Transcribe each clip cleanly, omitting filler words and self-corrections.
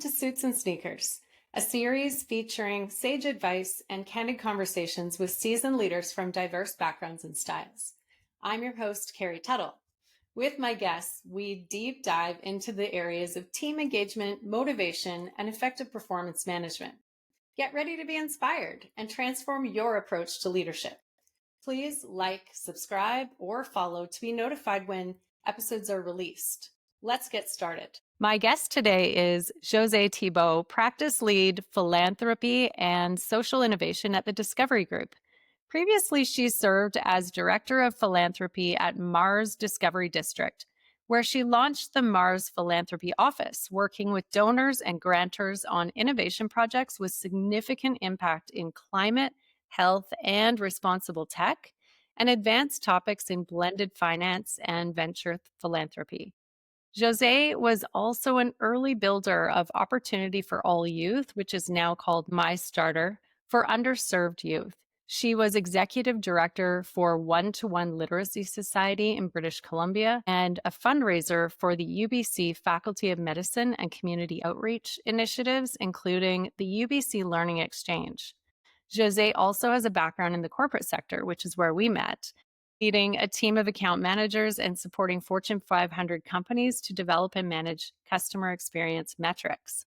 to Suits and Sneakers, a series featuring sage advice and candid conversations with seasoned leaders from diverse backgrounds and styles. I'm your host, Carrie Tuttle. With my guests, we deep dive into the areas of team engagement, motivation, and effective performance management. Get ready to be inspired and transform your approach to leadership. Please like, subscribe, or follow to be notified when episodes are released. Let's get started. My guest today is Josée Thibault, Practice Lead, Philanthropy and Social Innovation at the Discovery Group. Previously, she served as Director of Philanthropy at Mars Discovery District, where she launched the Mars Philanthropy Office, working with donors and grantors on innovation projects with significant impact in climate, health, and responsible tech, and advanced topics in blended finance and venture philanthropy. Josée was also an early builder of Opportunity for All Youth, which is now called My Starter, for underserved youth. She was executive director for One-to-One Literacy Society in British Columbia and a fundraiser for the UBC Faculty of Medicine and Community Outreach initiatives, including the UBC Learning Exchange. Josée also has a background in the corporate sector, which is where we met, leading a team of account managers and supporting Fortune 500 companies to develop and manage customer experience metrics.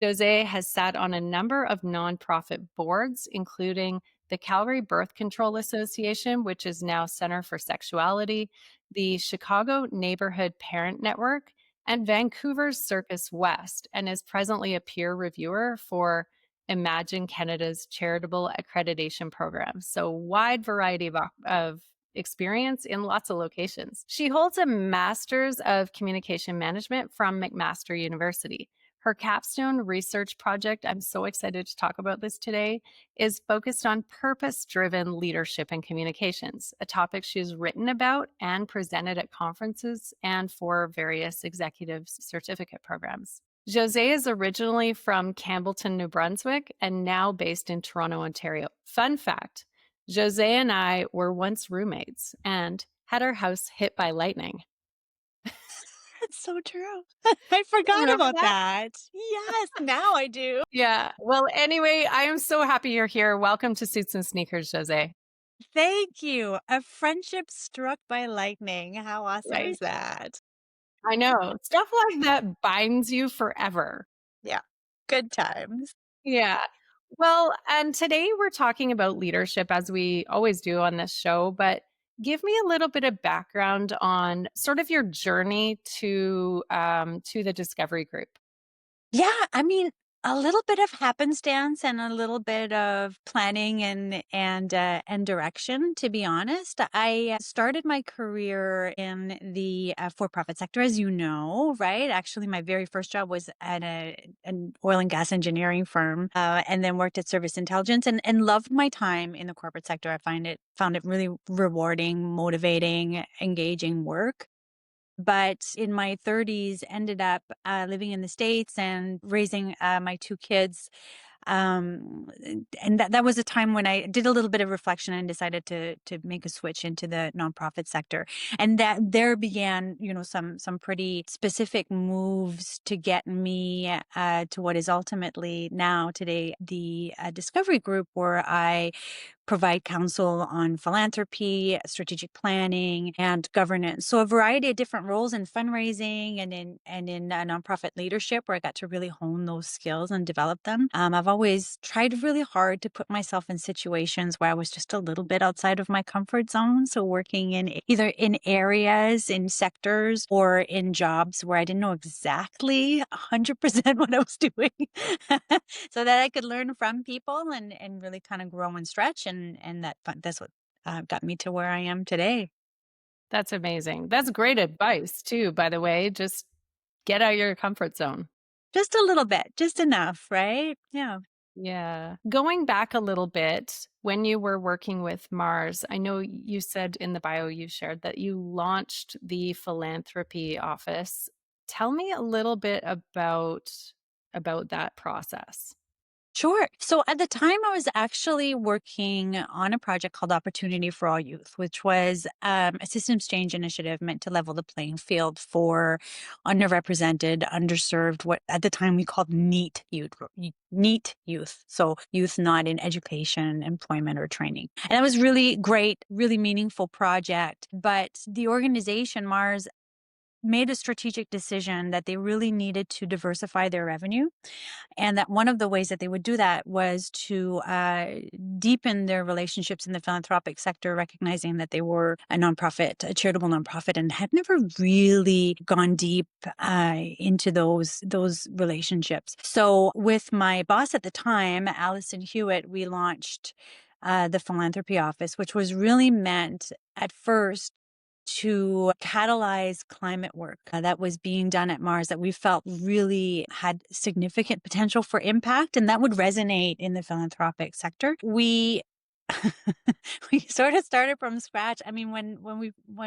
Josée has sat on a number of nonprofit boards, including the Calgary Birth Control Association, which is now Center for Sexuality, the Chicago Neighborhood Parent Network, and Vancouver's Circus West, and is presently a peer reviewer for Imagine Canada's charitable accreditation program. So wide variety of experience in lots of locations. She holds a master's of communication management from McMaster University. Her capstone research project, I'm so excited to talk about this today, is focused on purpose-driven leadership and communications, a topic she's written about and presented at conferences and for various executive certificate programs. Josée is originally from Campbellton, New Brunswick, and now based in Toronto, Ontario. Fun fact, Josée and I were once roommates and had our house hit by lightning. That's so true. I forgot Remember about that? that. Yes, now I do. Yeah. Well, anyway, I am so happy you're here. Welcome to Suits and Sneakers, Josée. Thank you. A friendship struck by lightning. How awesome Right? is that? I know. Stuff like that binds you forever. Yeah. Good times. Yeah. Well, and today we're talking about leadership as we always do on this show, but give me a little bit of background on sort of your journey to the Discovery Group. Yeah, I mean, a little bit of happenstance and a little bit of planning and direction, to be honest. I started my career in the for-profit sector, as you know, right? Actually, my very first job was at an oil and gas engineering firm, and then worked at Service Intelligence and loved my time in the corporate sector. I found it really rewarding, motivating, engaging work. But in my 30s, ended up living in the States and raising my two kids. And that was a time when I did a little bit of reflection and decided to make a switch into the nonprofit sector. And that there began, some pretty specific moves to get me to what is ultimately now today the Discovery Group, where I provide counsel on philanthropy, strategic planning, and governance. So a variety of different roles in fundraising and in nonprofit leadership, where I got to really hone those skills and develop them. I've always tried really hard to put myself in situations where I was just a little bit outside of my comfort zone. So working in either in areas, in sectors, or in jobs where I didn't know exactly 100% what I was doing, so that I could learn from people and really kind of grow and stretch. And that's what got me to where I am today. That's amazing. That's great advice too, by the way. Just get out of your comfort zone. Just a little bit, just enough, right? Yeah. Yeah. Going back a little bit, when you were working with Mars, I know you said in the bio you shared that you launched the philanthropy office. Tell me a little bit about that process. Sure. So at the time, I was actually working on a project called Opportunity for All Youth, which was a systems change initiative meant to level the playing field for underrepresented, underserved, what at the time we called NEET youth. So youth not in education, employment, or training. And that was really great, really meaningful project. But the organization, Mars, made a strategic decision that they really needed to diversify their revenue, and that one of the ways that they would do that was to deepen their relationships in the philanthropic sector, recognizing that they were a nonprofit, a charitable nonprofit, and had never really gone deep into those relationships. So, with my boss at the time, Allison Hewitt, we launched the Philanthropy Office, which was really meant at first to catalyze climate work that was being done at Mars that we felt really had significant potential for impact and that would resonate in the philanthropic sector. We we sort of started from scratch. I mean, when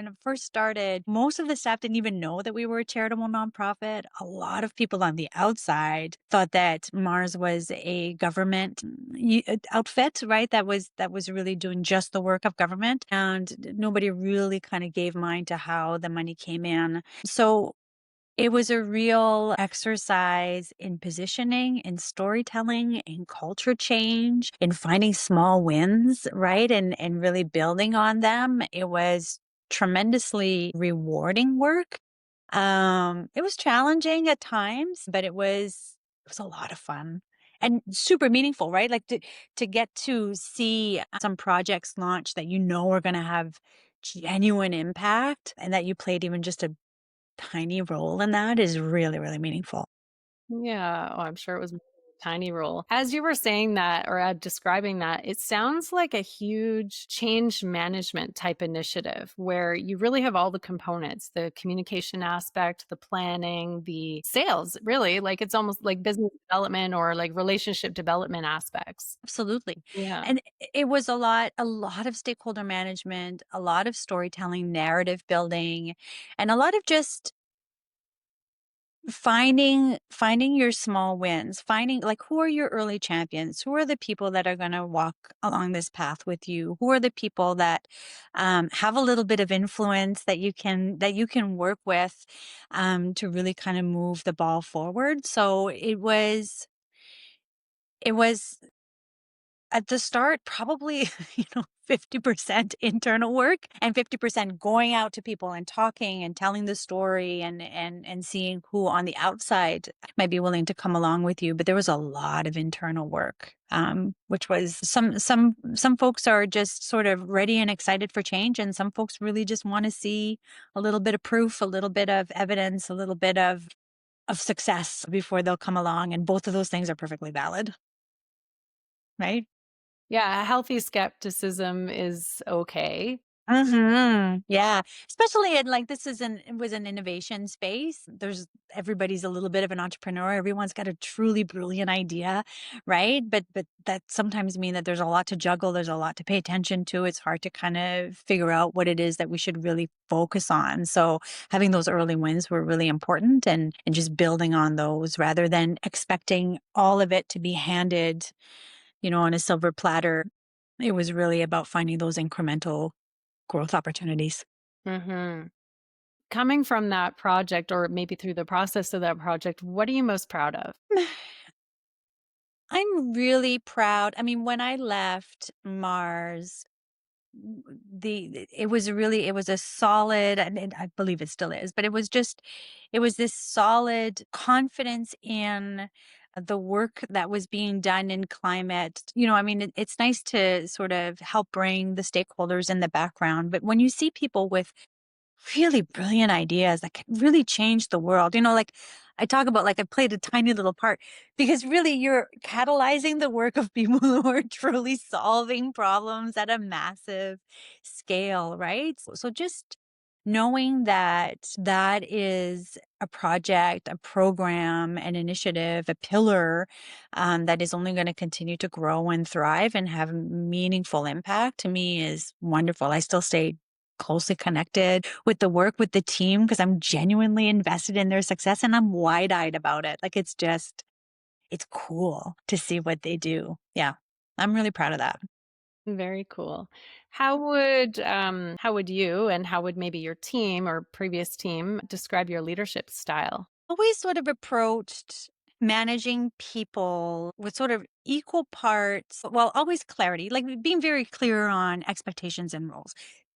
it first started, most of the staff didn't even know that we were a charitable nonprofit. A lot of people on the outside thought that Mars was a government outfit, right? That was really doing just the work of government, and nobody really kind of gave mind to how the money came in. So it was a real exercise in positioning, in storytelling, in culture change, in finding small wins, right? And really building on them. It was tremendously rewarding work. It was challenging at times, but it was a lot of fun and super meaningful, right? Like to get to see some projects launch that you know are going to have genuine impact and that you played even just a tiny role in that is really, really meaningful. Yeah. Oh, I'm sure it was a tiny role. As you were saying that or describing that, it sounds like a huge change management type initiative where you really have all the components, the communication aspect, the planning, the sales, really. Like it's almost like business development or like relationship development aspects. Absolutely. Yeah. And it was a lot of stakeholder management, a lot of storytelling, narrative building, and a lot of just finding your small wins, finding like who are your early champions, who are the people that are going to walk along this path with you, who are the people that have a little bit of influence that you can work with to really kind of move the ball forward. So it was at the start, probably, 50% internal work and 50% going out to people and talking and telling the story and seeing who on the outside might be willing to come along with you. But there was a lot of internal work, which was some folks are just sort of ready and excited for change, and some folks really just want to see a little bit of proof, a little bit of evidence, a little bit of success before they'll come along. And both of those things are perfectly valid, right? Yeah. A healthy skepticism is okay. Yeah. Especially in like it was an innovation space. Everybody's a little bit of an entrepreneur. Everyone's got a truly brilliant idea, right? But that sometimes mean that there's a lot to juggle, there's a lot to pay attention to. It's hard to kind of figure out what it is that we should really focus on. So having those early wins were really important, and just building on those rather than expecting all of it to be handed, on a silver platter. It was really about finding those incremental growth opportunities. Hmm. Coming from that project, or maybe through the process of that project, what are you most proud of? I'm really proud. I mean, when I left Mars, it was a solid, and I believe it still is, but it was this solid confidence in the work that was being done in climate. I mean, it's nice to sort of help bring the stakeholders in the background, but when you see people with really brilliant ideas that could really change the world. Like I talk about, like I played a tiny little part because really you're catalyzing the work of people who are truly solving problems at a massive scale, right? So just knowing that that is a project, a program, an initiative, a pillar that is only going to continue to grow and thrive and have meaningful impact to me is wonderful. I still stay closely connected with the work with the team because I'm genuinely invested in their success and I'm wide-eyed about it. Like it's cool to see what they do. Yeah. I'm really proud of that. Very cool. How would you and how would maybe your team or previous team describe your leadership style? Always sort of approached managing people with sort of equal parts, well, always clarity, like being very clear on expectations and roles.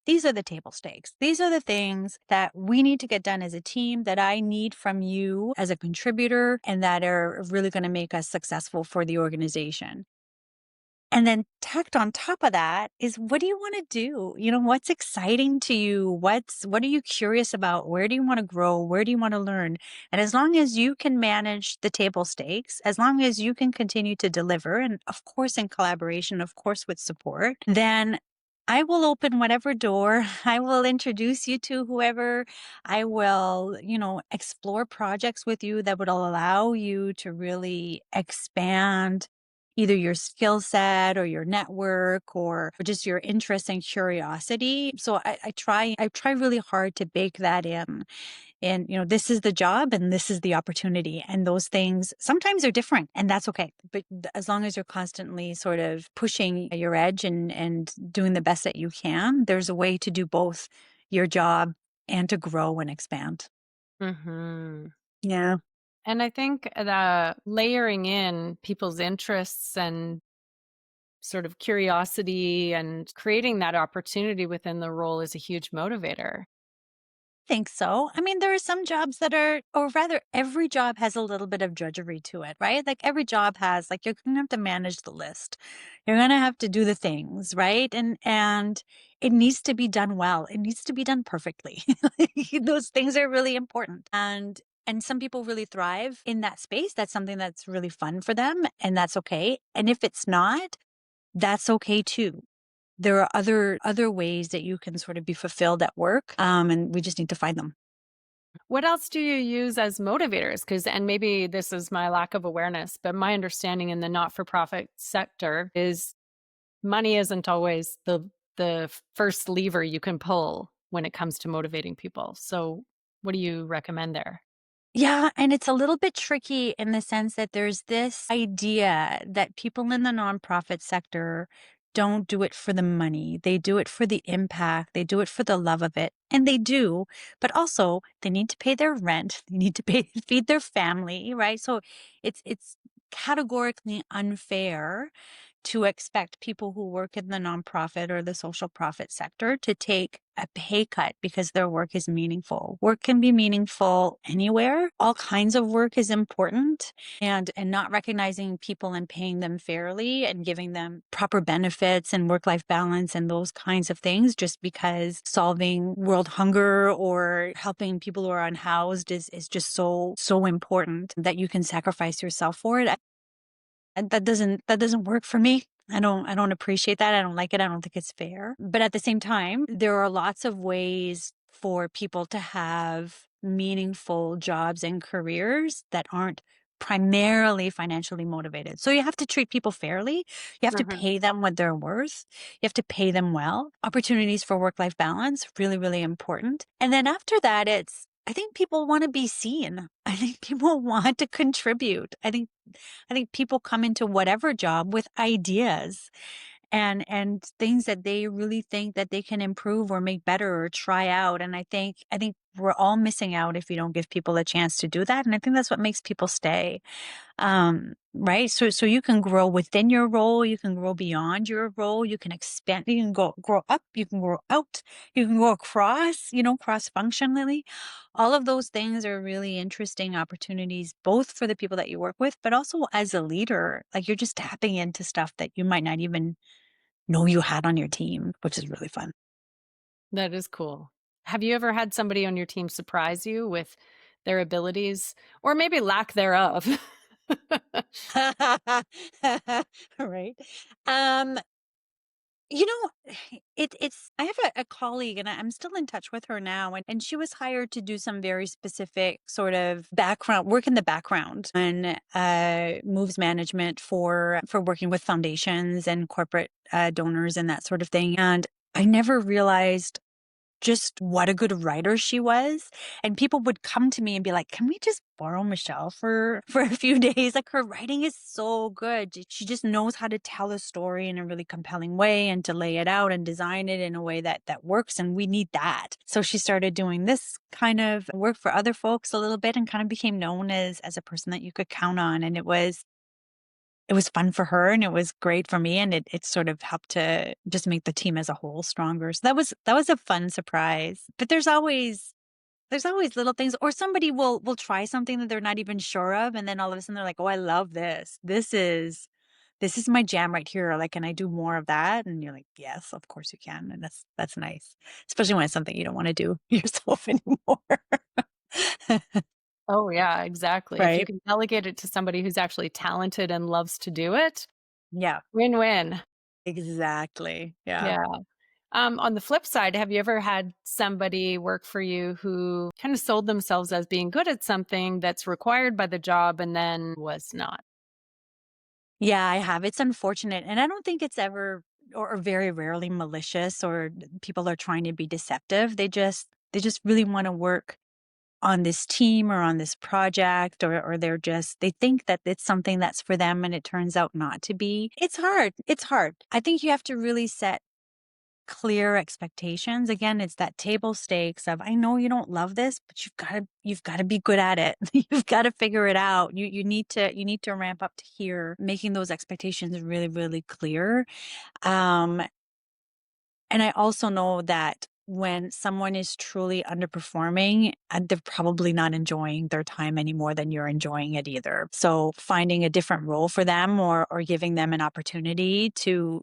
These are the table stakes. These are the things that we need to get done as a team that I need from you as a contributor and that are really going to make us successful for the organization. And then tacked on top of that is what do you want to do? What's exciting to you? What are you curious about? Where do you want to grow? Where do you want to learn? And as long as you can manage the table stakes, as long as you can continue to deliver, and of course in collaboration, of course with support, then I will open whatever door. I will introduce you to whoever. I will, explore projects with you that would allow you to really expand either your skill set or your network or just your interest and curiosity. So I try really hard to bake that in. And, this is the job and this is the opportunity. And those things sometimes are different and that's okay. But as long as you're constantly sort of pushing your edge and doing the best that you can, there's a way to do both your job and to grow and expand. Mhm. Yeah. And I think the layering in people's interests and sort of curiosity and creating that opportunity within the role is a huge motivator. Think so. I mean, there are some jobs that are, or rather, every job has a little bit of drudgery to it, right? Like every job has, like you're going to have to manage the list. You're going to have to do the things, right? And it needs to be done well. It needs to be done perfectly. Those things are really important. And some people really thrive in that space. That's something that's really fun for them, and that's okay. And if it's not, that's okay too. There are other ways that you can sort of be fulfilled at work, and we just need to find them. What else do you use as motivators? Because, and maybe this is my lack of awareness, but my understanding in the not-for-profit sector is money isn't always the first lever you can pull when it comes to motivating people. So, what do you recommend there? Yeah, and it's a little bit tricky in the sense that there's this idea that people in the nonprofit sector don't do it for the money. They do it for the impact. They do it for the love of it. And they do, but also they need to pay their rent. They need to feed their family, right? So it's categorically unfair to expect people who work in the nonprofit or the social profit sector to take a pay cut because their work is meaningful. Work can be meaningful anywhere. All kinds of work is important, and not recognizing people and paying them fairly and giving them proper benefits and work-life balance and those kinds of things just because solving world hunger or helping people who are unhoused is just so important that you can sacrifice yourself for it. And that doesn't work for me. I don't appreciate that. I don't like it. I don't think it's fair. But at the same time, there are lots of ways for people to have meaningful jobs and careers that aren't primarily financially motivated. So you have to treat people fairly. You have to Mhm. pay them what they're worth. You have to pay them well. Opportunities for work-life balance, really, really important. And then after that, I think people want to be seen. I think people want to contribute. I think people come into whatever job with ideas and things that they really think that they can improve or make better or try out. And I think we're all missing out if we don't give people a chance to do that. And I think that's what makes people stay. Right. So you can grow within your role. You can grow beyond your role. You can expand. You can grow up. You can grow out. You can go across, cross functionally. All of those things are really interesting opportunities, both for the people that you work with, but also as a leader, like you're just tapping into stuff that you might not even know you had on your team, which is really fun. That is cool. Have you ever had somebody on your team surprise you with their abilities or maybe lack thereof? Right. Um, You know, it's I have a colleague and I'm still in touch with her now and she was hired to do some very specific sort of background work in the background and moves management for working with foundations and corporate donors and that sort of thing. And I never realized just what a good writer she was. And people would come to me and be like, "Can we just borrow Michelle for for a few days? Like her writing is so good. She just knows how to tell a story in a really compelling way and to lay it out and design it in a way that works, and we need that." So she started doing this kind of work for other folks a little bit and kind of became known as a person that you could count on. And it was fun for her and it was great for me, and it sort of helped to just make the team as a whole stronger. So that was a fun surprise. But there's always little things, or somebody will try something that they're not even sure of, and then all of a sudden they're like, "Oh, I love this. This is my jam right here. Like, can I do more of that?" And you're like, "Yes, of course you can." And that's nice. Especially when it's something you don't want to do yourself anymore. Oh, yeah, exactly. If you Right? can delegate it to somebody who's actually talented and loves to do it, Yeah, win-win. exactly. Yeah. Yeah. On the flip side, have you ever had somebody work for you who kind of sold themselves as being good at something that's required by the job and then was not? Yeah, I have. It's unfortunate, and I don't think it's ever or very rarely malicious or people are trying to be deceptive. They just really want to work on this team or on this project, or they think that it's something that's for them and it turns out not to be. It's hard. It's hard. I think you have to really set clear expectations. Again, it's that table stakes of, I know you don't love this, but you've got to be good at it. You've got to figure it out. You need to ramp up to here, making those expectations really, really clear. Um, and I also know that when someone is truly underperforming, they're probably not enjoying their time any more than you're enjoying it either. So finding a different role for them, or giving them an opportunity to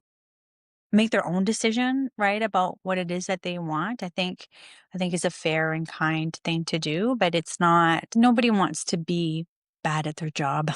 make their own decision, right, about what it is that they want, I think is a fair and kind thing to do, but it's not, nobody wants to be bad at their job.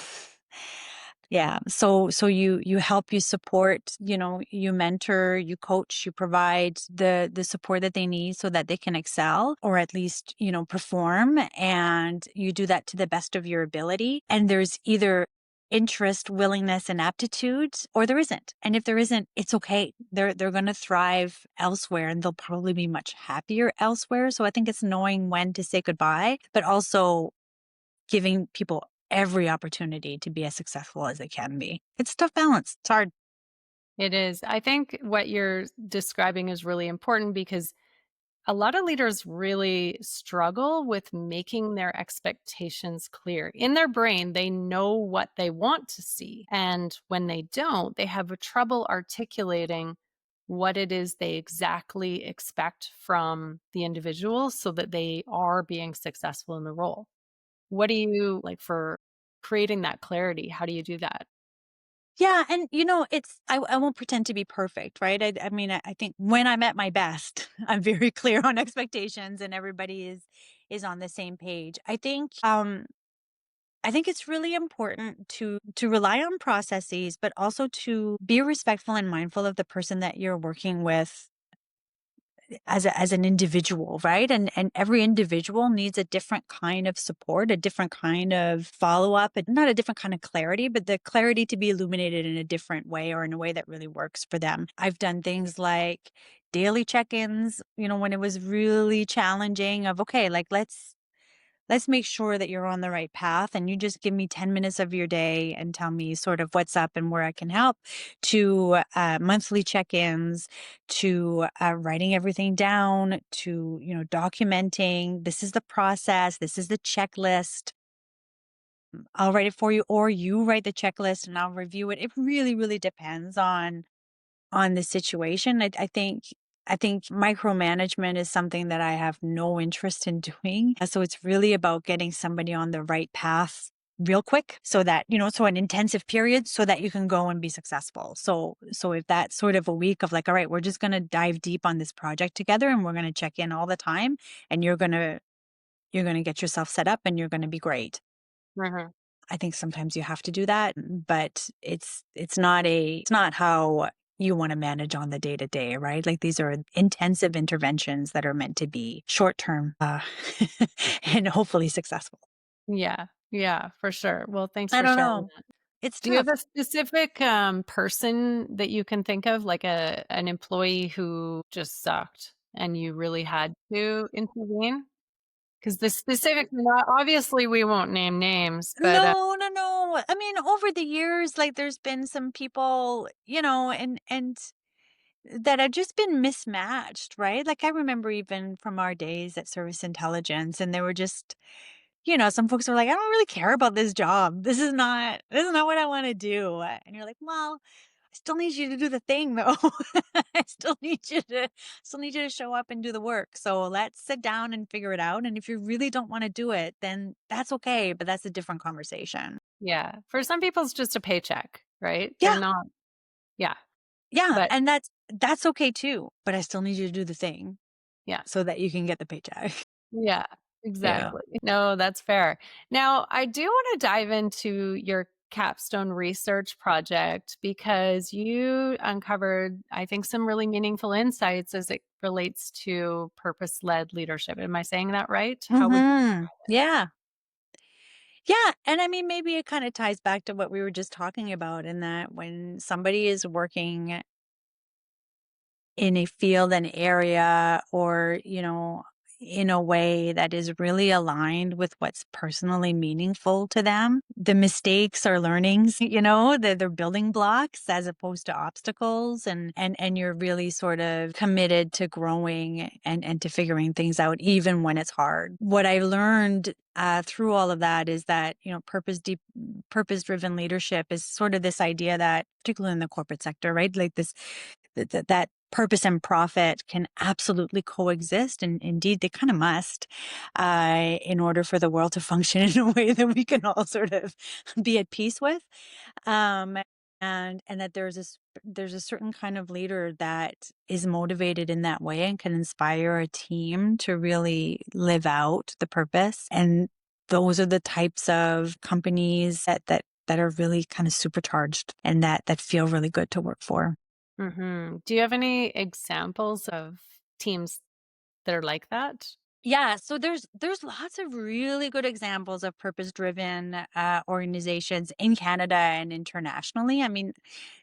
Yeah. So you help, you support, you mentor, you coach, you provide the support that they need so that they can excel, or at least, perform, and you do that to the best of your ability. And there's either interest, willingness, and aptitude, or there isn't. And if there isn't, it's okay. They're going to thrive elsewhere and they'll probably be much happier elsewhere. So I think it's knowing when to say goodbye, but also giving people every opportunity to be as successful as they can be. It's a tough balance. It's hard. It is. I think what you're describing is really important because a lot of leaders really struggle with making their expectations clear. In their brain, they know what they want to see. And when they don't, they have a trouble articulating what it is they exactly expect from the individual so that they are being successful in the role. What do you like for creating that clarity? How do you do that? Yeah, and I won't pretend to be perfect, right? I mean, I think when I'm at my best, I'm very clear on expectations and everybody is on the same page. I think it's really important to rely on processes, but also to be respectful and mindful of the person that you're working with as an individual, right? And every individual needs a different kind of support, a different kind of follow-up, and not a different kind of clarity, but the clarity to be illuminated in a different way, or in a way that really works for them. I've done things like daily check-ins, when it was really challenging, of, okay, like let's make sure that you're on the right path, and you just give me 10 minutes of your day and tell me sort of what's up and where I can help, to monthly check-ins, to writing everything down, to documenting, this is the process, this is the checklist. I'll write it for you, or you write the checklist and I'll review it. It really, really depends on the situation. I think micromanagement is something that I have no interest in doing. So it's really about getting somebody on the right path real quick, so that, so an intensive period, so that you can go and be successful. So if that's sort of a week of like, all right, we're just going to dive deep on this project together and we're going to check in all the time, and you're going to get yourself set up and you're going to be great. Mhm. I think sometimes you have to do that, but it's not how you want to manage on the day to day, right? Like, these are intensive interventions that are meant to be short term, and hopefully successful. Yeah. Yeah, for sure. Well, thanks I for don't sharing know. that. It's Do you have tough. a specific, person that you can think of, like an employee who just sucked? and you really had to intervene? Because the specific, not obviously we won't name names, but No, no, no. I mean, over the years, like there's been some people, and that have just been mismatched, right? Like I remember even from our days at service intelligence, and they were just, some folks were like, I don't really care about this job. This is not what I want to do. And you're like, well, I still need you to do the thing though. I still need you to show up and do the work. So let's sit down and figure it out. And if you really don't want to do it, then that's okay. But that's a different conversation. yeah, for some people it's just a paycheck, right? They're Yeah. not, yeah, Yeah. but And that's okay too. But I still need you to do the thing yeah. so that you can get the paycheck. Yeah, Yeah. exactly. No, that's fair. Now, I do want to dive into your capstone research project because you uncovered, I think, some really meaningful insights as it relates to purpose led leadership. Am I saying that right? How would you describe it? Yeah. Yeah. And I mean, maybe it kind of ties back to what we were just talking about in that when somebody is working in a field and area or, in a way that is really aligned with what's personally meaningful to them. The mistakes are learnings, they're building blocks as opposed to obstacles. And you're really sort of committed to growing and to figuring things out, even when it's hard. What I learned through all of that is that, purpose driven leadership is sort of this idea that, particularly in the corporate sector, right? Like that purpose and profit can absolutely coexist, and indeed they kind of must, in order for the world to function in a way that we can all sort of be at peace with. Um, and that there's a certain kind of leader that is motivated in that way and can inspire a team to really live out the purpose. And those are the types of companies that are really kind of supercharged and that feel really good to work for. Do you have any examples of teams that are like that? Yeah, so there's lots of really good examples of purpose-driven organizations in Canada and internationally. I mean,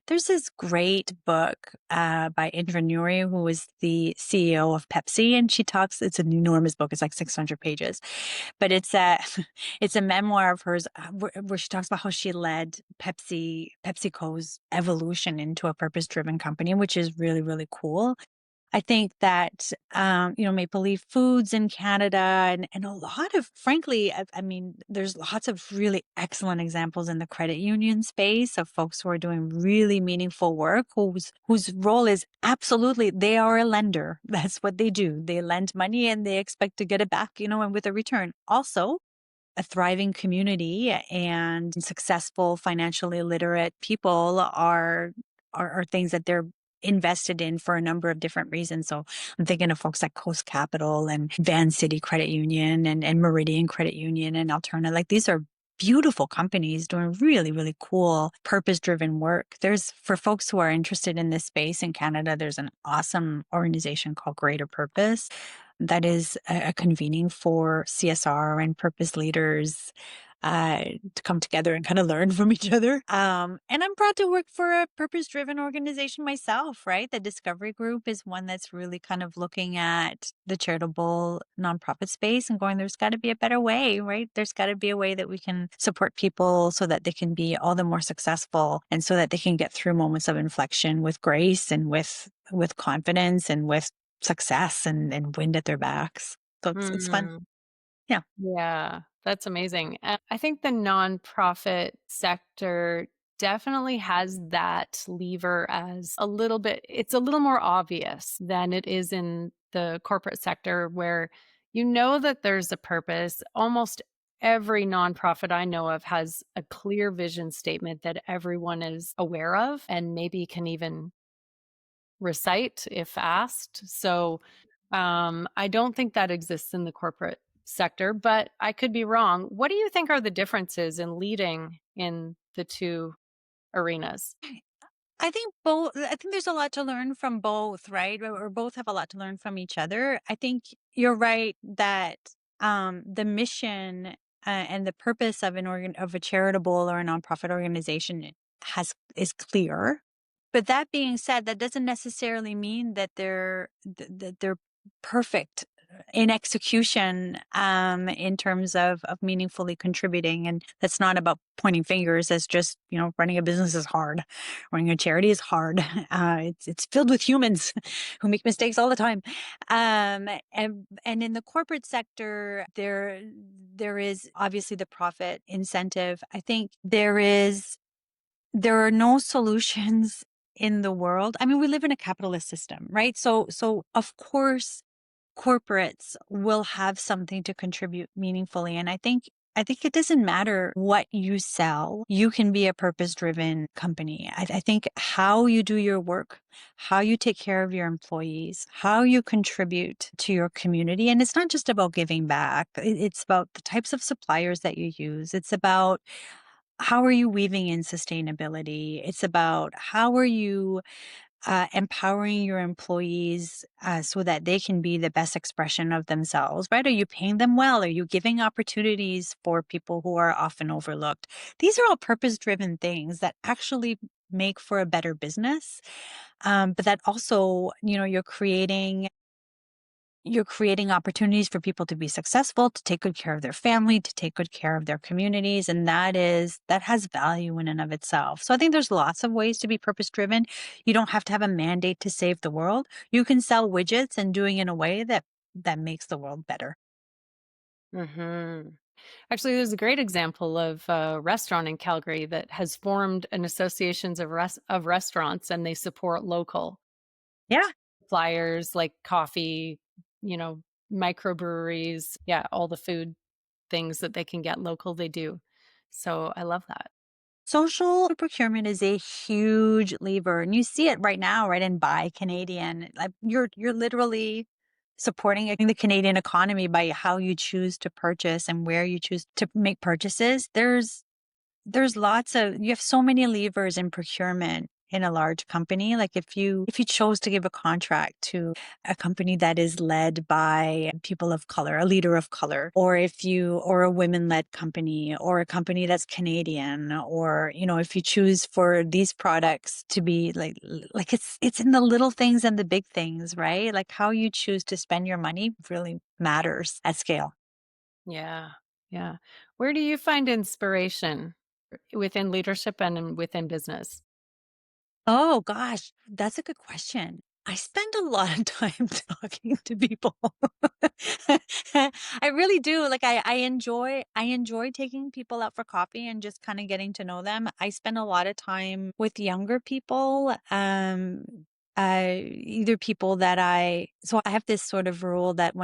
there's this great book by Indra Nooyi, who was the CEO of Pepsi, and she talks. It's an enormous book; it's like 600 pages, but it's a it's a memoir of hers where she talks about how she led PepsiCo's evolution into a purpose-driven company, which is really really cool. I think that, Maple Leaf Foods in Canada and a lot of, frankly, I mean, there's lots of really excellent examples in the credit union space of folks who are doing really meaningful work, whose role is absolutely, they are a lender. That's what they do. They lend money and they expect to get it back, and with a return. Also, a thriving community and successful financially literate people are things that they're invested in for a number of different reasons. So I'm thinking of folks like Coast Capital and Van City Credit Union and Meridian Credit Union and Alterna. Like these are beautiful companies doing really, really cool purpose driven work. For folks who are interested in this space in Canada, there's an awesome organization called Greater Purpose that is a convening for CSR and purpose leaders to come together and kind of learn from each other. And I'm proud to work for a purpose-driven organization myself, right? The Discovery Group is one that's really kind of looking at the charitable nonprofit space and going, there's got to be a better way, right? There's got to be a way that we can support people so that they can be all the more successful and so that they can get through moments of inflection with grace and with confidence and with success and wind at their backs. So it's fun. Hmm. Yeah. Yeah, that's amazing. I think the nonprofit sector definitely has that lever as it's a little more obvious than it is in the corporate sector where you know that there's a purpose. Almost every nonprofit I know of has a clear vision statement that everyone is aware of and maybe can even recite if asked. So I don't think that exists in the corporate sector, but I could be wrong. What do you think are the differences in leading in the two arenas? I think there's a lot to learn from both, right? Or both have a lot to learn from each other. I think you're right that the mission and the purpose of of a charitable or a nonprofit organization is clear. But that being said, that doesn't necessarily mean that perfect in execution, in terms of meaningfully contributing. And that's not about pointing fingers. That's just, running a business is hard. Running a charity is hard. It's filled with humans who make mistakes all the time. And in the corporate sector, there is obviously the profit incentive. I think there are no solutions in the world. I mean, we live in a capitalist system, right? So of course corporates will have something to contribute meaningfully. And I think it doesn't matter what you sell. You can be a purpose-driven company. I think how you do your work, how you take care of your employees, how you contribute to your community. And it's not just about giving back. It's about the types of suppliers that you use. It's about how are you weaving in sustainability? It's about how are you empowering your employees so that they can be the best expression of themselves, right? Are you paying them well? Are you giving opportunities for people who are often overlooked? These are all purpose driven things that actually make for a better business. But that also, you're creating opportunities for people to be successful, to take good care of their family, to take good care of their communities. And that has value in and of itself. So I think there's lots of ways to be purpose driven. You don't have to have a mandate to save the world. You can sell widgets and doing it in a way that makes the world better. Hmm. Actually, there's a great example of a restaurant in Calgary that has formed an associations of restaurants, and they support local Yeah. suppliers like coffee, you know, microbreweries. Yeah, all the food things that they can get local, they do. So I love that. Social procurement is a huge lever, and you see it right now, right? In Buy Canadian, like you're literally supporting the Canadian economy by how you choose to purchase and where you choose to make purchases. You have so many levers in procurement in a large company. Like if you chose to give a contract to a company that is led by people of color, a leader of color, or a women-led company, or a company that's Canadian, or if you choose for these products to be like it's in the little things and the big things, right? Like how you choose to spend your money really matters at scale. Yeah. Yeah. Where do you find inspiration within leadership and within business? Oh gosh, that's a good question. I spend a lot of time talking to people. I really do. Like I enjoy taking people out for coffee and just kind of getting to know them. I spend a lot of time with younger people. Either people that so I have this sort of rule that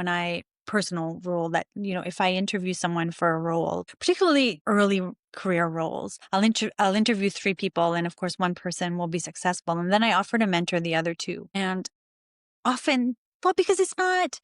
personal rule that, if I interview someone for a role, particularly early career roles, I'll interview three people, and of course one person will be successful, and then I offer to mentor the other two. And often, well, because it's not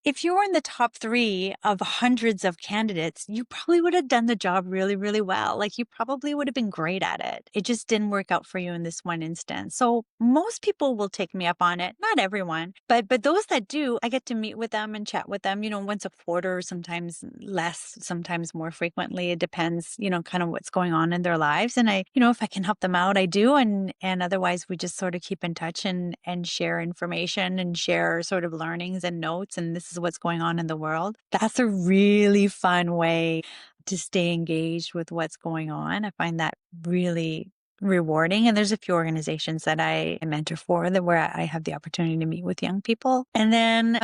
if you were in the top three of hundreds of candidates, you probably would have done the job really, really well. Like you probably would have been great at it. It just didn't work out for you in this one instance. So most people will take me up on it. Not everyone, but those that do, I get to meet with them and chat with them, once a quarter, sometimes less, sometimes more frequently. It depends, kind of what's going on in their lives. And if I can help them out, I do. And otherwise we just sort of keep in touch and share information and share sort of learnings and notes. And this is what's going on in the world. That's a really fun way to stay engaged with what's going on. I find that really rewarding. And there's a few organizations that I mentor for that where I have the opportunity to meet with young people. And then,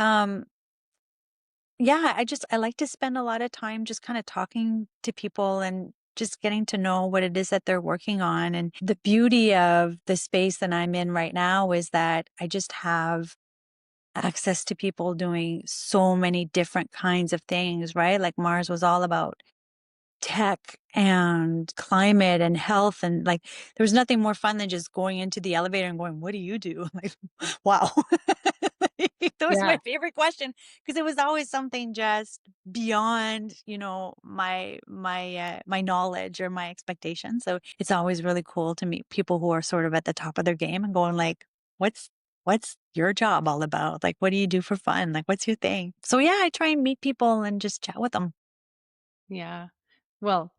yeah, I like to spend a lot of time just kind of talking to people and just getting to know what it is that they're working on. And the beauty of the space that I'm in right now is that I just have access to people doing so many different kinds of things, right? Like Mars was all about tech and climate and health. And like, there was nothing more fun than just going into the elevator and going, what do you do? Like, wow. That was my Yeah. favorite question because it was always something just beyond, my knowledge or my expectations. So it's always really cool to meet people who are sort of at the top of their game and going like, what's what's your job all about? Like, what do you do for fun? Like, what's your thing? So yeah, I try and meet people and just chat with them. Yeah. Well,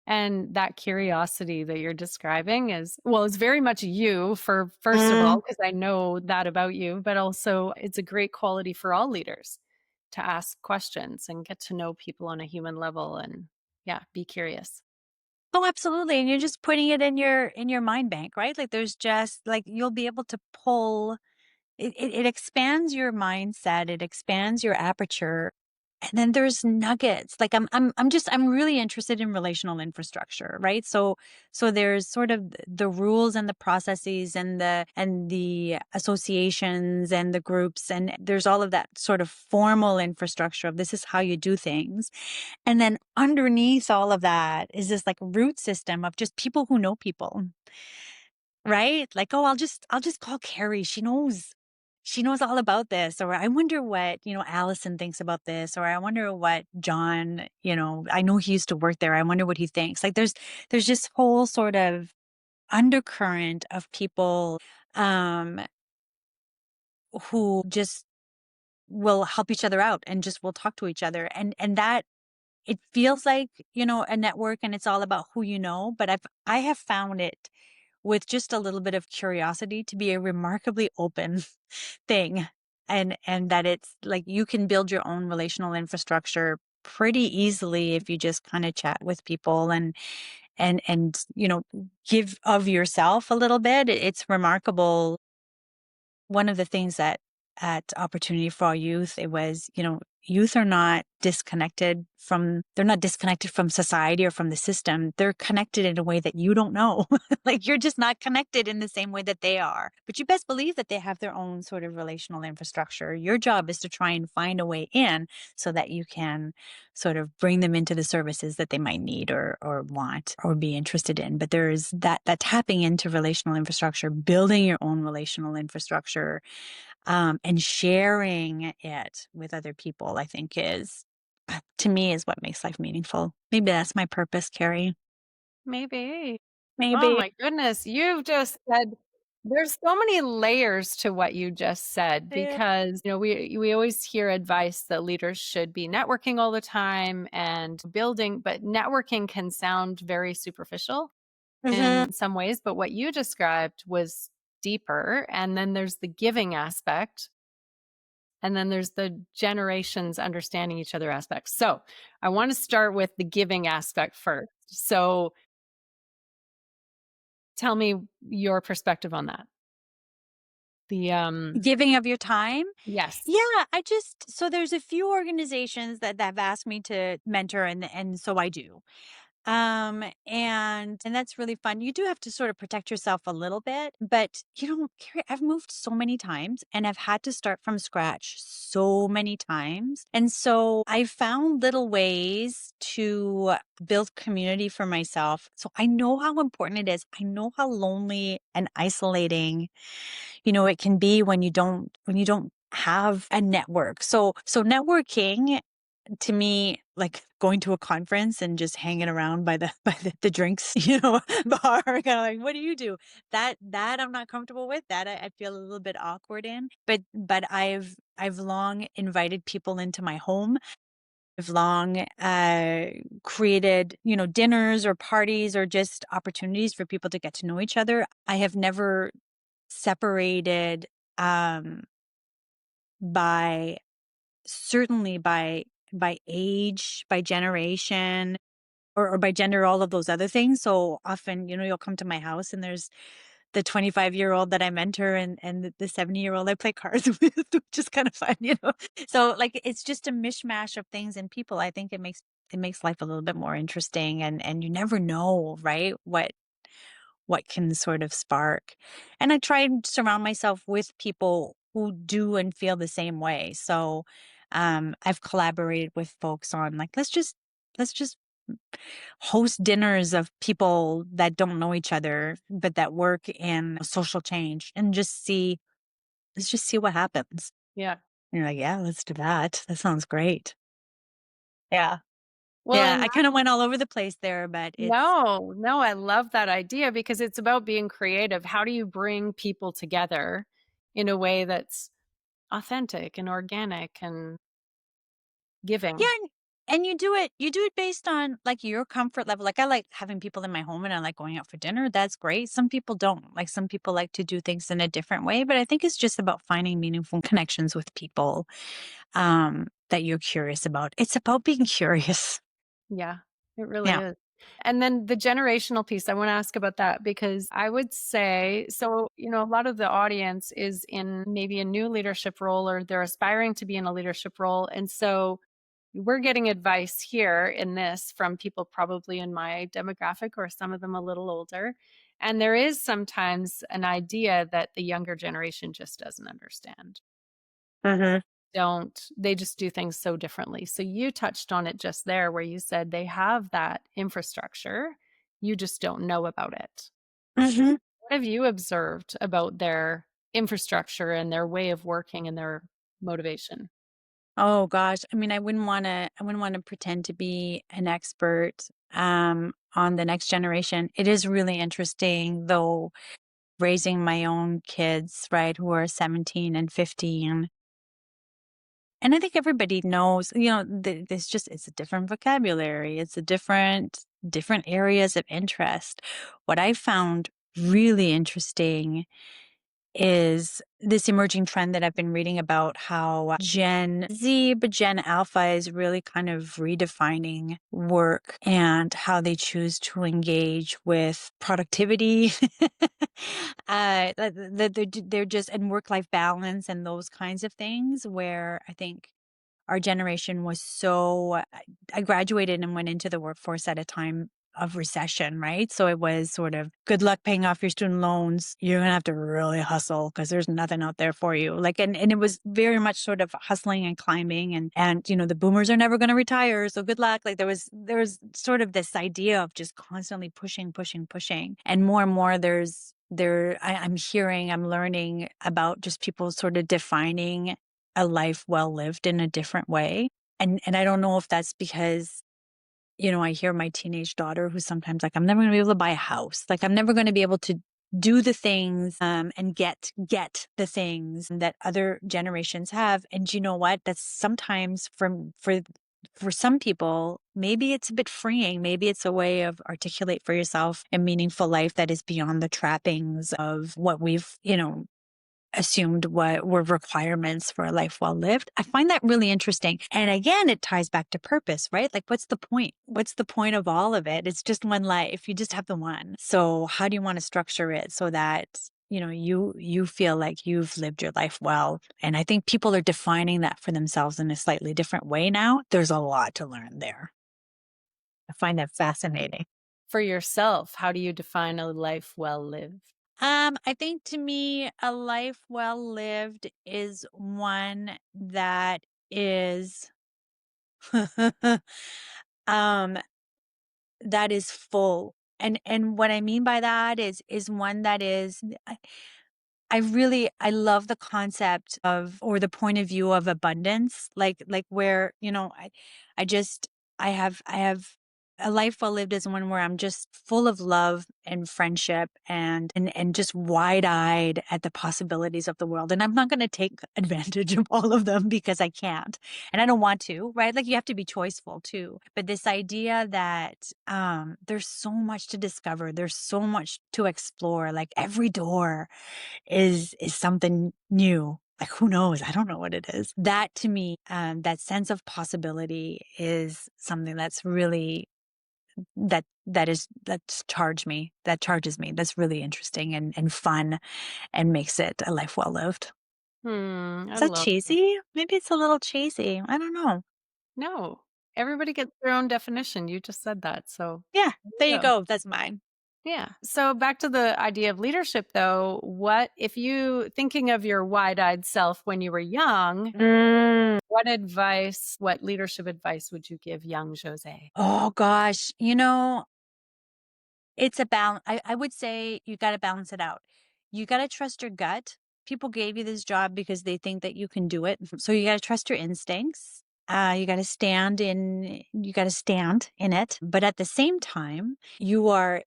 And that curiosity that you're describing is, well, it's very much you for first of all, Mm. because I know that about you, but also it's a great quality for all leaders to ask questions and get to know people on a human level and yeah, be curious. Oh, absolutely. And you're just putting it in your mind bank, right? Like there's just like you'll be able to pull it expands your mindset, it expands your aperture. And then there's nuggets. Like I'm really interested in relational infrastructure, right? So there's sort of the rules and the processes and the associations and the groups, and there's all of that sort of formal infrastructure of this is how you do things. And then underneath all of that is this like root system of just people who know people, right? Like, oh, I'll just call Carrie. She knows all about this. Or I wonder what, Allison thinks about this. Or I wonder what John, I know he used to work there. I wonder what he thinks. Like there's this whole sort of undercurrent of people um who just will help each other out and just will talk to each other. And that it feels like, a network and it's all about who you know, but I have found it with just a little bit of curiosity to be a remarkably open thing. And that it's like you can build your own relational infrastructure pretty easily if you just kind of chat with people and give of yourself a little bit. It's remarkable. One of the things that at Opportunity for All Youth, it was, youth are not disconnected they're not disconnected from society or from the system. They're connected in a way that you don't know. Like you're just not connected in the same way that they are. But you best believe that they have their own sort of relational infrastructure. Your job is to try and find a way in so that you can sort of bring them into the services that they might need or want or be interested in. But there is that tapping into relational infrastructure, building your own relational infrastructure, and sharing it with other people, I think to me, is what makes life meaningful. Maybe that's my purpose, Carrie. Maybe. Oh Maybe. my goodness. You've just said there's so many layers to what you just said Yeah. because, we always hear advice that leaders should be networking all the time and building, but networking can sound very superficial Hmm. in some ways, but what you described was deeper. And then there's the giving aspect, and then there's the generations understanding each other aspect. So I want to start with the giving aspect first. So tell me your perspective on that. The Giving of your time. yes. Yeah, so there's a few organizations that have asked me to mentor, and so I do. And that's really fun. You do have to sort of protect yourself a little bit, but Carrie, I've moved so many times and I've had to start from scratch so many times. And so I found little ways to build community for myself. So I know how important it is. I know how lonely and isolating, it can be when you don't have a network. So networking to me, like going to a conference and just hanging around by the drinks, bar, kind of like, what do you do? That I'm not comfortable with. That I feel a little bit awkward in. But I've long invited people into my home. I've long created, dinners or parties or just opportunities for people to get to know each other. I have never separated um by certainly by age, by generation, or by gender, all of those other things. So often, you'll come to my house and there's the 25-year-old that I mentor and the 70-year-old I play cards with, which is kind of fun. So like it's just a mishmash of things and people. I think it makes life a little bit more interesting, and you never know, right? What can sort of spark. And I try and surround myself with people who do and feel the same way. So I've collaborated with folks on like let's just host dinners of people that don't know each other but that work in social change and let's just see what happens. Yeah. And you're like, yeah, let's do that. That sounds great. Yeah. Well, Yeah. and I kind of went all over the place there, but it's no, no, I love that idea because it's about being creative. How do you bring people together in a way that's authentic and organic and yeah. giving? And you do it based on, like, your comfort level. Like, I like having people in my home and I like going out for dinner, that's great. Some people don't. Like, some people like to do things in a different way, but I think it's just about finding meaningful connections with people, that you're curious about. It's about being curious. Yeah, it really Yeah. is. And then the generational piece, I want to ask about that because I would say, so, a lot of the audience is in maybe a new leadership role or they're aspiring to be in a leadership role. And so we're getting advice here in this from people probably in my demographic or some of them a little older. And there is sometimes an idea that the younger generation just doesn't understand. Mhm. They just do things so differently. So you touched on it just there where you said they have that infrastructure, you just don't know about it. Mhm. What have you observed about their infrastructure and their way of working and their motivation? Oh gosh. I mean, I wouldn't wanna pretend to be an expert, on the next generation. It is really interesting, though, raising my own kids, right, who are 17 and 15. And I think everybody knows, it's a different vocabulary. It's a different areas of interest. What I found really interesting is this emerging trend that I've been reading about, how Gen Z, but Gen Alpha is really kind of redefining work and how they choose to engage with productivity. They're just, and work life balance and those kinds of things, where I think our generation was so, I graduated and went into the workforce at a time of recession, right? So it was sort of, good luck paying off your student loans. You're gonna have to really hustle because there's nothing out there for you. Like, and it was very much sort of hustling and climbing, and the boomers are never gonna retire, so good luck. Like, there was sort of this idea of just constantly pushing, pushing, pushing. And more I'm learning about just people sort of defining a life well lived in a different way. And I don't know if that's because, I hear my teenage daughter who's sometimes like, I'm never gonna be able to buy a house. Like, I'm never gonna be able to do the things, and get the things that other generations have. And you know what? That's sometimes, for some people, maybe it's a bit freeing. Maybe it's a way of articulate for yourself a meaningful life that is beyond the trappings of what we've, assumed what were requirements for a life well lived. I find that really interesting. And again, it ties back to purpose, right? Like, what's the point? What's the point of all of it? It's just one life. You just have the one. So how do you want to structure it so that, you feel like you've lived your life well? And I think people are defining that for themselves in a slightly different way now. There's a lot to learn there. I find that fascinating. For yourself, how do you define a life well lived? I think, to me, a life well lived is one that is um that is full. And what I mean by that is one that is, I love the concept of, or the point of view of, abundance, like where, I just, I have a life well lived is one where I'm just full of love and friendship, and just wide-eyed at the possibilities of the world. And I'm not going to take advantage of all of them because I can't. And I don't want to, right? Like, you have to be choiceful too. But this idea that, there's so much to discover, there's so much to explore, like every door is something new. Like, who knows? I don't know what it is. That, to me, that sense of possibility is something that's really, that charges me. That's really interesting and fun, and makes it a life well lived. I Is that love that. cheesy? Maybe it's a little cheesy. I don't know. No, everybody gets their own definition. You just said that. So Yeah, there there you you go. go. That's mine. Yeah. So back to the idea of leadership though, what if you thinking of your wide-eyed self when you were young, Mm. what leadership advice would you give young Josée? Oh gosh. It's a balance. I would say you got to balance it out. You got to trust your gut. People gave you this job because they think that you can do it. So you got to trust your instincts. You got to stand in it. But at the same time, you are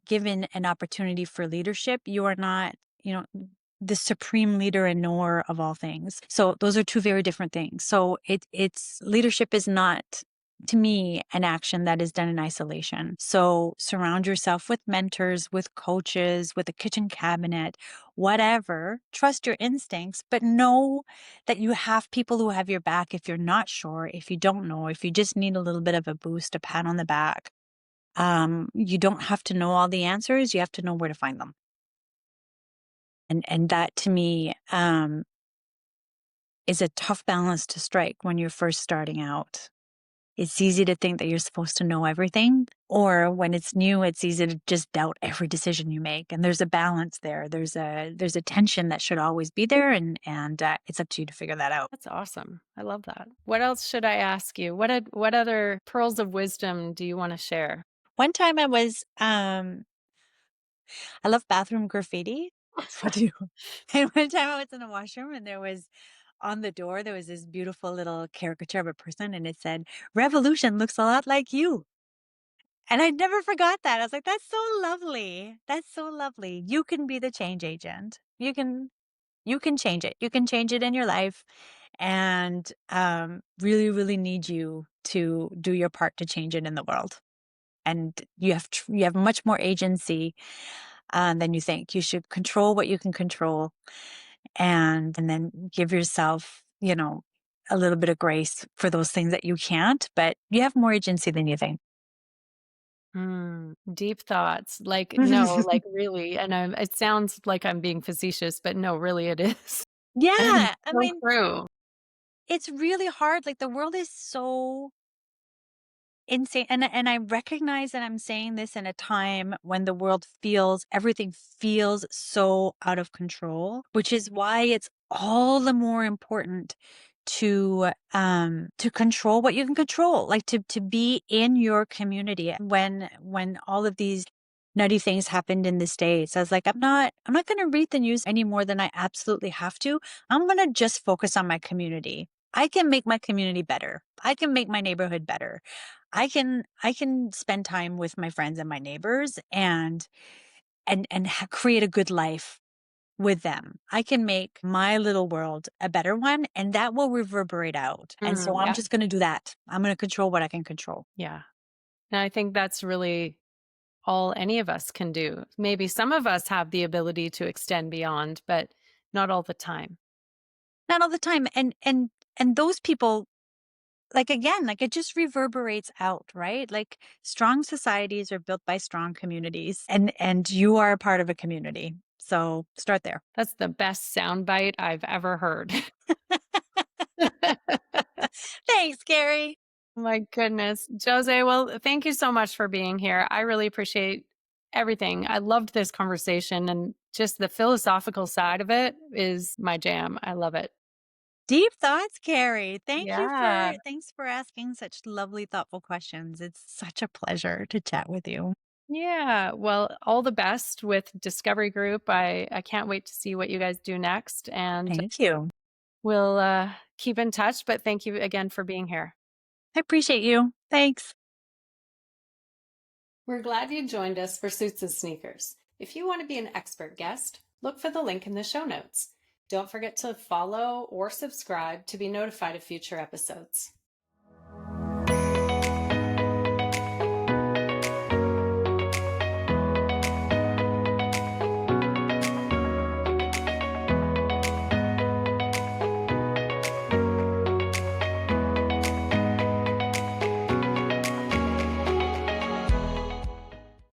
given an opportunity for leadership. You are not, you know, the supreme leader and knower of all things. So those are two very different things. So it's leadership is not, to me, an action that is done in isolation. So surround yourself with mentors, with coaches, with a kitchen cabinet, whatever. Trust your instincts, but know that you have people who have your back if you're not sure, if you don't know, if you just need a little bit of a boost, a pat on the back. You don't have to know all the answers. You have to know where to find them. And that, to me, is a tough balance to strike when you're first starting out. It's easy to think that you're supposed to know everything, or when it's new, it's easy to just doubt every decision you make. And there's a balance there. There's a tension that should always be there, and it's up to you to figure that out. That's awesome. I love that. What else should I ask you? What other pearls of wisdom do you want to share? One time I love bathroom graffiti. That's what I do. And one time I was in the washroom, and on the door, there was this beautiful little caricature of a person, and it said, "Revolution looks a lot like you." And I never forgot that. I was like, "That's so lovely. That's so lovely. You can be the change agent. You can change it. You can change it in your life, and really, really need you to do your part to change it in the world. And you have much more agency than you think. You should control what you can control, and then give yourself, a little bit of grace for those things that you can't, but you have more agency than you think." Deep thoughts. Like, no, like really. And it sounds like I'm being facetious, but no, really it is. And Yeah, I so mean, true. it's really hard. Like, the world is so insane, and I recognize that I'm saying this in a time when the world everything feels so out of control, which is why it's all the more important to control what you can control, like to be in your community. When all of these nutty things happened in the States, I was like, I'm not going to read the news any more than I absolutely have to. I'm going to just focus on my community. I can make my community better. I can make my neighborhood better. I can spend time with my friends and my neighbors, and create a good life with them. I can make my little world a better one, and that will reverberate out. And so I'm Yeah. just going to do that. I'm going to control what I can control. Yeah. And I think that's really all any of us can do. Maybe some of us have the ability to extend beyond, but not all the time. Not all the time. And those people, like, again, like, it just reverberates out, right? Like, strong societies are built by strong communities, and you are a part of a community. So start there. That's the best soundbite I've ever heard. Thanks, Carrie. My goodness. Jose, well, thank you so much for being here. I really appreciate everything. I loved this conversation, and just the philosophical side of it is my jam. I love it. Deep thoughts, Carrie. Yeah. Thanks for asking such lovely, thoughtful questions. It's such a pleasure to chat with you. Yeah. Well, all the best with Discovery Group. I can't wait to see what you guys do next. And Thank you. we'll keep in touch. But thank you again for being here. I appreciate you. Thanks. We're glad you joined us for Suits and Sneakers. If you want to be an expert guest, look for the link in the show notes. Don't forget to follow or subscribe to be notified of future episodes.